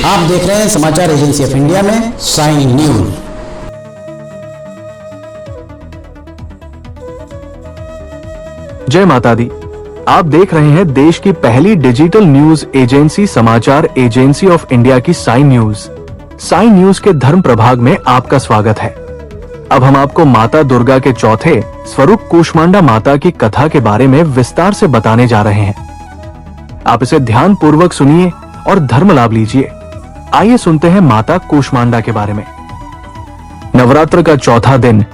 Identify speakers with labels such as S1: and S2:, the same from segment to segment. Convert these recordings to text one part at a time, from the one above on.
S1: आप देख रहे हैं समाचार एजेंसी ऑफ इंडिया में साइन न्यूज।
S2: जय माता दी। आप देख रहे हैं देश की पहली डिजिटल न्यूज एजेंसी समाचार एजेंसी ऑफ इंडिया की साइन न्यूज। साइन न्यूज के धर्म प्रभाग में आपका स्वागत है। अब हम आपको माता दुर्गा के चौथे स्वरूप कूष्मांडा माता की कथा के बारे में विस्तार से बताने जा रहे हैं। आप इसे ध्यान पूर्वक सुनिए और धर्म लाभ लीजिए। आइए सुनते हैं माता कूष्मांडा के बारे में। नवरात्र का चौथा दिन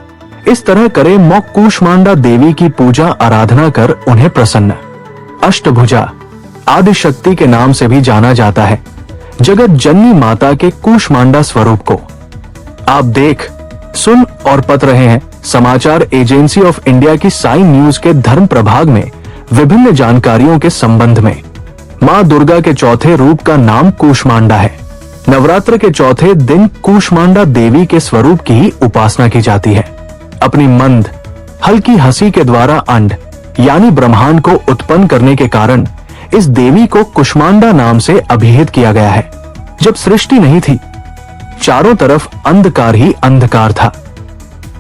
S2: इस तरह करे मौ कूष्मांडा देवी की पूजा आराधना कर उन्हें प्रसन्न। अष्टभुजा आदि शक्ति के नाम से भी जाना जाता है जगत जननी माता के कूष्मांडा स्वरूप को। आप देख, सुन और पढ़ रहे हैं समाचार एजेंसी ऑफ इंडिया की साइन न्यूज के धर्म प्रभाग में विभिन्न जानकारियों के संबंध में। मां दुर्गा के चौथे रूप का नाम कूष्मांडा है। नवरात्र के चौथे दिन कूष्मांडा देवी के स्वरूप की ही उपासना की जाती है। अपनी मंद हल्की हंसी के द्वारा अंड यानी ब्रह्मांड को उत्पन्न करने के कारण इस देवी को कूष्मांडा नाम से अभिहित किया गया है। जब सृष्टि नहीं थी, चारों तरफ अंधकार ही अंधकार था,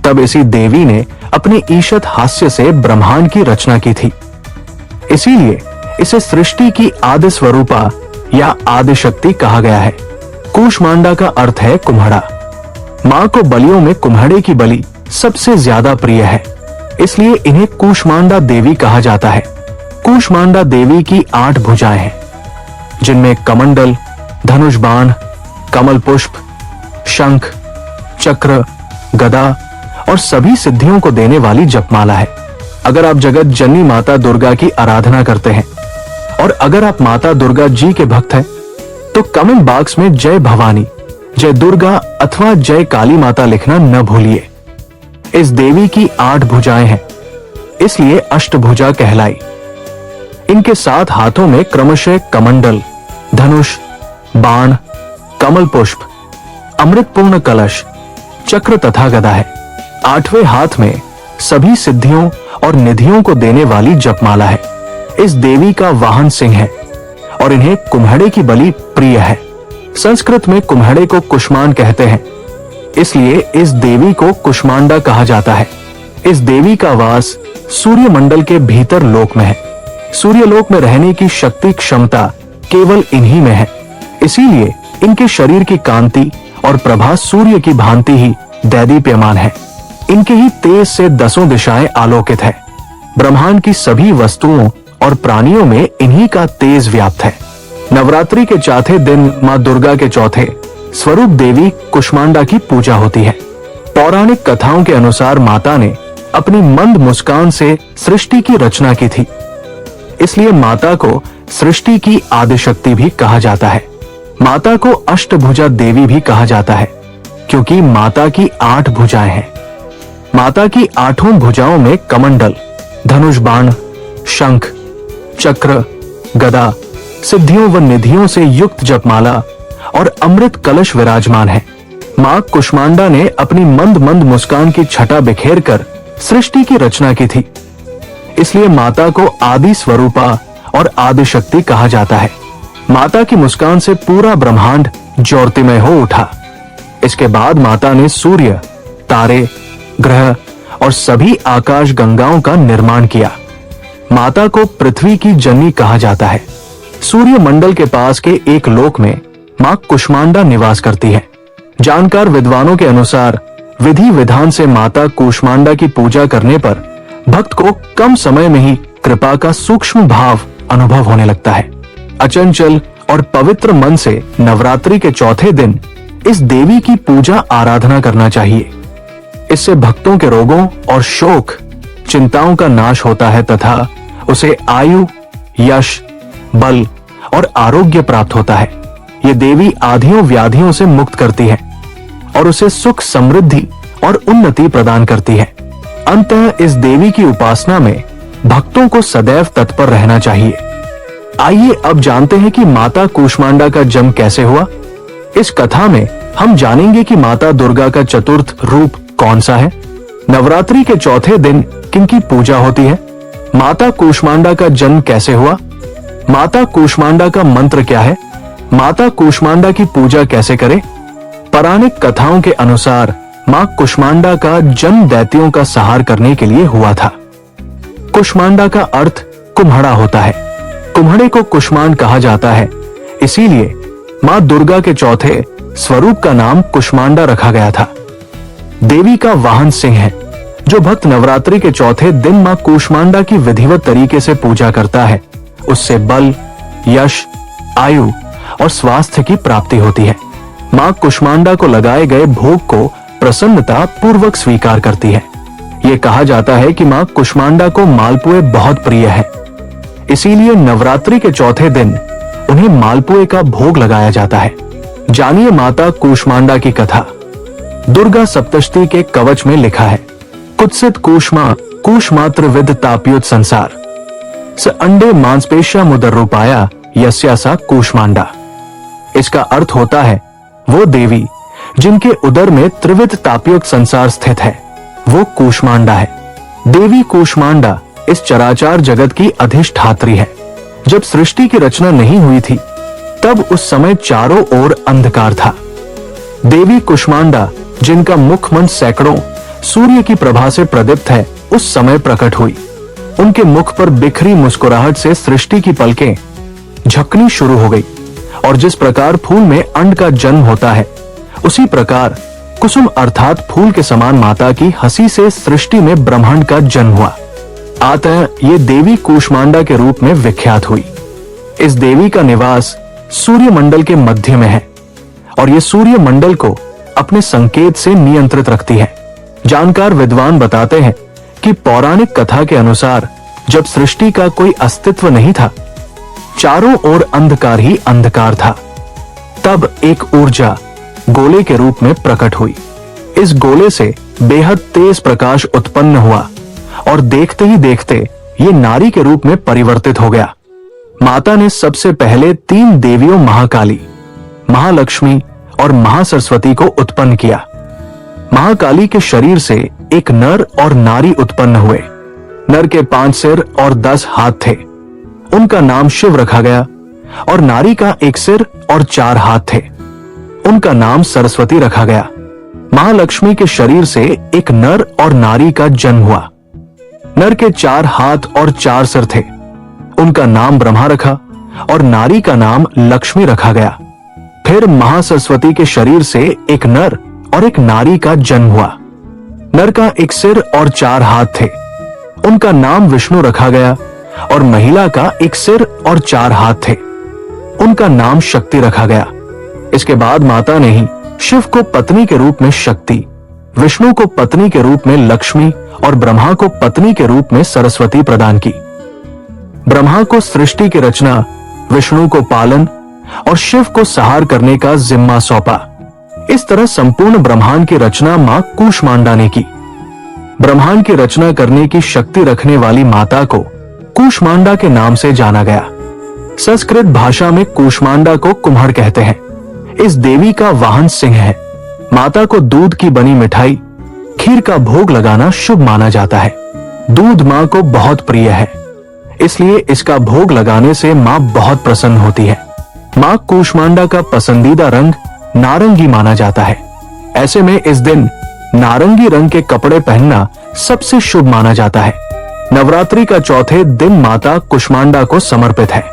S2: तब इसी देवी ने अपने ईशत हास्य से ब्रह्मांड की रचना की थी। इसीलिए इसे सृष्टि की आदि स्वरूपा या आदि शक्ति कहा गया है। कूष्मांडा का अर्थ है कुम्हड़ा। मां को बलियों में कुम्हड़े की बलि सबसे ज्यादा प्रिय है, इसलिए इन्हें कूष्मांडा देवी कहा जाता है। कूष्मांडा देवी की 8 भुजाएं हैं, जिनमें कमंडल, धनुष बाण, कमल पुष्प, शंख, चक्र, गदा और सभी सिद्धियों को देने वाली जपमाला है। अगर आप जगत जननी माता दुर्गा की आराधना करते हैं और अगर आप माता दुर्गा जी के भक्त हैं, तो कमेंट बॉक्स में जय भवानी, जय दुर्गा अथवा जय काली माता लिखना न भूलिए। इस देवी की 8 भुजाएं हैं, इसलिए अष्टभुजा कहलाई। इनके 7 हाथों में क्रमशः कमंडल, धनुष, बाण, कमल पुष्प, अमृतपूर्ण कलश, चक्र तथा गदा है। 8वें हाथ में सभी सिद्धियों और निधियों को देने वाली जपमाला है। इस देवी का वाहन सिंह है और इन्हें कुम्हड़े की बलि प्रिय है। संस्कृत में कुम्हड़े को कुष्मान कहते हैं, इसलिए इस देवी को कूष्मांडा कहा जाता है। इस देवी का वास सूर्य मंडल के भीतर लोक में है। सूर्य लोक में रहने की शक्ति क्षमता केवल इन्हीं में है, इसीलिए इनके शरीर की कांति और प्रभा सूर्य की भांति ही दैदीप्यमान है। इनके ही तेज से 10 दिशाएं आलोकित है। ब्रह्मांड की सभी वस्तुओं और प्राणियों में इन्हीं का तेज व्याप्त है। नवरात्रि के चौथे दिन मां दुर्गा के चौथे स्वरूप देवी कूष्मांडा की पूजा होती है। पौराणिक कथाओं के अनुसार माता ने अपनी मंद मुस्कान से सृष्टि की रचना की थी, इसलिए माता को सृष्टि की आदिशक्ति भी कहा जाता है। माता को अष्टभुजा देवी भी कहा जाता है, क्योंकि माता की 8 भुजाएं हैं। माता की 8 भुजाओं में कमंडल, धनुष बाण, शंख, चक्र, गदा, सिद्धियों व निधियों से युक्त जपमाला और अमृत कलश विराजमान है। मां कूष्मांडा ने अपनी मंद मंद मुस्कान की छटा बिखेर कर सृष्टि की रचना की थी, इसलिए माता को आदि स्वरूपा और आदि शक्ति कहा जाता है। माता की मुस्कान से पूरा ब्रह्मांड ज्योतिमय हो उठा। इसके बाद माता ने सूर्य, तारे, ग्रह और सभी आकाश गंगाओं का निर्माण किया। माता को पृथ्वी की जननी कहा जाता है। सूर्य मंडल के पास के एक लोक में मां कूष्मांडा निवास करती है। जानकार विद्वानों के अनुसार विधि विधान से माता कूष्मांडा की पूजा करने पर भक्त को कम समय में ही कृपा का सूक्ष्म भाव अनुभव होने लगता है। अचंचल और पवित्र मन से नवरात्रि के चौथे दिन इस देवी की पूजा आराधना करना चाहिए। इससे भक्तों के रोगों और शोक चिंताओं का नाश होता है तथा उसे आयु, यश, बल और आरोग्य प्राप्त होता है। ये देवी आधियों व्याधियों से मुक्त करती है और उसे सुख, समृद्धि और उन्नति प्रदान करती है। अंततः इस देवी की उपासना में भक्तों को सदैव तत्पर रहना चाहिए। आइए अब जानते हैं कि माता कूष्मांडा का जन्म कैसे हुआ। इस कथा में हम जानेंगे कि माता दुर्गा का चतुर्थ रूप कौन सा है, नवरात्रि के चौथे दिन किनकी पूजा होती है, माता कूष्मांडा का जन्म कैसे हुआ, माता कूष्मांडा का मंत्र क्या है, माता कूष्मांडा की पूजा कैसे करें? पौराणिक कथाओं के अनुसार मां कूष्मांडा का जन्म दैत्यों का संहार करने के लिए हुआ था। कूष्मांडा का अर्थ कुम्हड़ा होता है। कुम्हड़े को कुष्मांड कहा जाता है, इसीलिए मां दुर्गा के चौथे स्वरूप का नाम कूष्मांडा रखा गया था। देवी का वाहन सिंह है। जो भक्त नवरात्रि के चौथे दिन मां कूष्मांडा की विधिवत तरीके से पूजा करता है, उससे बल, यश, आयु और स्वास्थ्य की प्राप्ति होती है। मां कूष्मांडा को लगाए गए भोग को प्रसन्नता पूर्वक स्वीकार करती है। ये कहा जाता है कि मां कूष्मांडा को मालपुए बहुत प्रिय है, इसीलिए नवरात्रि के चौथे दिन उन्हें मालपुए का भोग लगाया जाता है। जानिए माता कूष्मांडा की कथा। दुर्गा सप्तशती के कवच में लिखा है, कुत्सित कूष्मा कूष्मात्र विद ताप्युत संसार स अंडे मांसपेशिया मुदर रूपाया यस्या सा कूष्मांडा। इसका अर्थ होता है वो देवी जिनके उदर में त्रिविध तापयुक्त संसार स्थित है, वो कूष्मांडा है। देवी कूष्मांडा इस चराचार जगत की अधिष्ठात्री है। जब सृष्टि की रचना नहीं हुई थी, तब उस समय चारों ओर अंधकार था। देवी कूष्मांडा, जिनका मुखमंड सैकड़ों सूर्य की प्रभा से प्रदीप्त है, उस समय प्रकट हुई। उनके मुख पर बिखरी मुस्कुराहट से सृष्टि की पलकें झपकनी शुरू हो गई, और जिस प्रकार फूल में अंड का जन्म होता है, उसी प्रकार कुसुम अर्थात फूल के समान माता की हंसी से सृष्टि में ब्रह्मांड का जन्म हुआ। अतः ये देवी कूष्मांडा के रूप में विख्यात हुई। इस देवी का निवास सूर्य मंडल के मध्य में है, और ये सूर्य मंडल को अपने संकेत से नियंत्रित रखती है। जानकार विद्वान बताते हैं कि पौराणिक कथा के अनुसार जब सृष्टि का कोई अस्तित्व नहीं था, चारों ओर अंधकार ही अंधकार था, तब एक ऊर्जा गोले के रूप में प्रकट हुई। इस गोले से बेहद तेज प्रकाश उत्पन्न हुआ और देखते ही देखते ये नारी के रूप में परिवर्तित हो गया। माता ने सबसे पहले 3 देवियों महाकाली, महालक्ष्मी और महासरस्वती को उत्पन्न किया। महाकाली के शरीर से एक नर और नारी उत्पन्न हुए। नर के 5 सिर और 10 हाथ थे, उनका नाम शिव रखा गया, और नारी का 1 सिर और 4 हाथ थे, उनका नाम सरस्वती रखा गया। महालक्ष्मी के शरीर से एक नर और नारी का जन्म हुआ। नर के 4 हाथ और 4 सिर थे, उनका नाम ब्रह्मा रखा, और नारी का नाम लक्ष्मी रखा गया। फिर महासरस्वती के शरीर से एक नर और एक नारी का जन्म हुआ। नर का 1 सिर और 4 हाथ थे, उनका नाम विष्णु रखा गया, और महिला का 1 सिर और 4 हाथ थे, उनका नाम शक्ति रखा गया। इसके बाद माता ने ही शिव को पत्नी के रूप में शक्ति, विष्णु को पत्नी के रूप में लक्ष्मी और ब्रह्मा को पत्नी के रूप में सरस्वती प्रदान की। ब्रह्मा को सृष्टि की रचना, विष्णु को पालन और शिव को संहार करने का जिम्मा सौंपा। इस तरह संपूर्ण ब्रह्मांड की रचना मां कूष्मांडा ने की। ब्रह्मांड की रचना करने की शक्ति रखने वाली माता को कूष्मांडा के नाम से जाना गया। संस्कृत भाषा में कूष्मांडा को कुम्हड़ कहते हैं। इस देवी का वाहन सिंह है। माता को दूध की बनी मिठाई, खीर का भोग लगाना शुभ माना जाता है। दूध मां को बहुत प्रिय है, इसलिए इसका भोग लगाने से मां बहुत प्रसन्न होती है। मां कूष्मांडा का पसंदीदा रंग नारंगी माना जाता है। ऐसे में इस दिन नारंगी रंग के कपड़े पहनना सबसे शुभ माना जाता है। नवरात्रि का चौथे दिन माता कूष्मांडा को समर्पित है।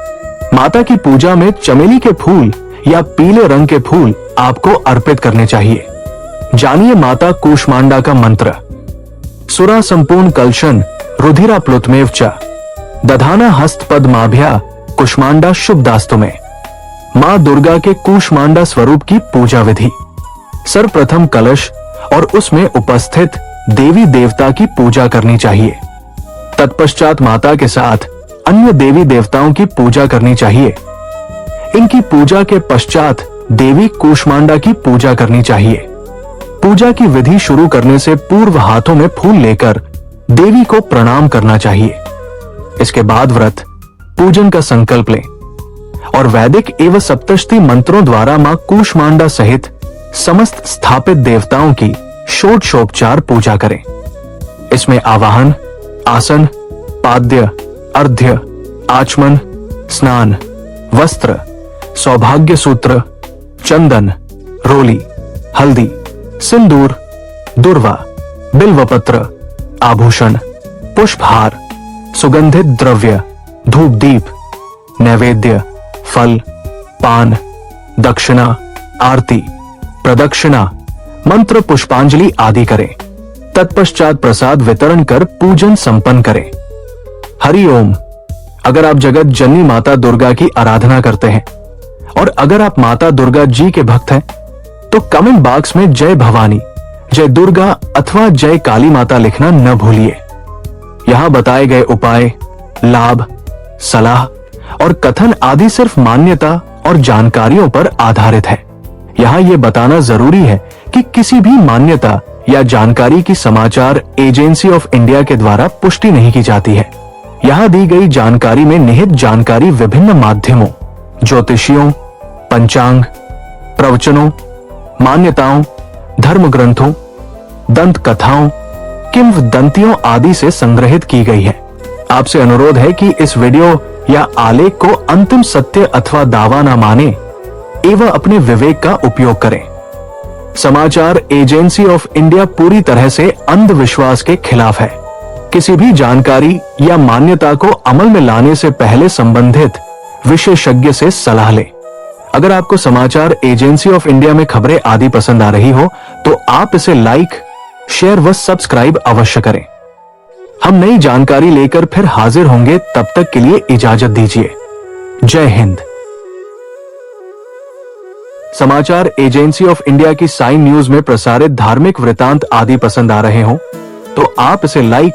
S2: माता की पूजा में चमेली के फूल या पीले रंग के फूल आपको अर्पित करने चाहिए। जानिए माता कूष्मांडा का मंत्र। सुरा संपूर्ण कलशन रुधिरा प्लुतमेव च दधाना हस्त पद्माभ्या कूष्मांडा शुभ दास्तु में। मां दुर्गा के कूष्मांडा स्वरूप की पूजा विधि। सर्वप्रथम कलश और उसमें उपस्थित देवी देवता की पूजा करनी चाहिए। तत्पश्चात माता के साथ अन्य देवी देवताओं की पूजा करनी चाहिए। इनकी पूजा के पश्चात देवी कूष्मांडा की पूजा करनी चाहिए। पूजा की विधि शुरू करने से पूर्व हाथों में फूल लेकर देवी को प्रणाम करना चाहिए। इसके बाद व्रत पूजन का संकल्प लें और वैदिक एवं सप्तशती मंत्रों द्वारा मां कूष्मांडा सहित समस्त स्थापित देवताओं की षोडशोपचार पूजा करें। इसमें आवाहन, आसन, पाद्य, अर्घ्य, आचमन, स्नान, वस्त्र, सौभाग्य सूत्र, चंदन, रोली, हल्दी, सिंदूर, दुर्वा, बिल्वपत्र, आभूषण, पुष्पहार, सुगंधित द्रव्य, धूप दीप, नैवेद्य, फल, पान, दक्षिणा, आरती, प्रदक्षिणा, मंत्र पुष्पांजलि आदि करें। तत्पश्चात प्रसाद वितरण कर पूजन संपन्न करें। हरि ओम। अगर आप जगत जननी माता दुर्गा की आराधना करते हैं और अगर आप माता दुर्गा जी के भक्त हैं तो कमेंट बॉक्स में जय भवानी, जय दुर्गा अथवा जय काली माता लिखना न भूलिए। यहां बताए गए उपाय, लाभ, सलाह और कथन आदि सिर्फ मान्यता और जानकारियों पर आधारित है। यहां यह बताना जरूरी है कि किसी भी मान्यता या जानकारी की समाचार एजेंसी ऑफ इंडिया के द्वारा पुष्टि नहीं की जाती है। यहां दी गई जानकारी में निहित जानकारी विभिन्न माध्यमों, ज्योतिषियों, पंचांग, प्रवचनों, मान्यताओं, धर्म ग्रंथों, दंत कथाओं, किंवदंतियों आदि से संग्रहित की गई है। आपसे अनुरोध है कि इस वीडियो या आलेख को अंतिम सत्य अथवा दावा न माने एवं अपने विवेक का उपयोग करें। समाचार एजेंसी ऑफ इंडिया पूरी तरह से अंधविश्वास के खिलाफ है। किसी भी जानकारी या मान्यता को अमल में लाने से पहले संबंधित विशेषज्ञ से सलाह लें। अगर आपको समाचार एजेंसी ऑफ इंडिया में खबरें आदि पसंद आ रही हो तो आप इसे लाइक, शेयर व सब्सक्राइब अवश्य करें। हम नई जानकारी लेकर फिर हाजिर होंगे, तब तक के लिए इजाजत दीजिए। जय हिंद। समाचार एजेंसी ऑफ इंडिया की साइन न्यूज में प्रसारित धार्मिक वृतांत आदि पसंद आ रहे हो तो आप इसे लाइक,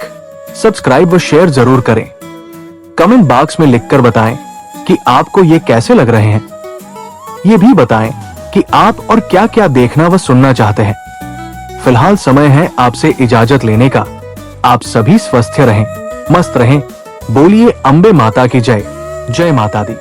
S2: सब्सक्राइब व शेयर जरूर करें। कमेंट बॉक्स में लिखकर बताएं कि आपको ये कैसे लग रहे हैं। ये भी बताएं कि आप और क्या क्या देखना व सुनना चाहते हैं। फिलहाल समय है आपसे इजाजत लेने का। आप सभी स्वस्थ रहें, मस्त रहें। बोलिए अम्बे माता की जय। जय माता दी।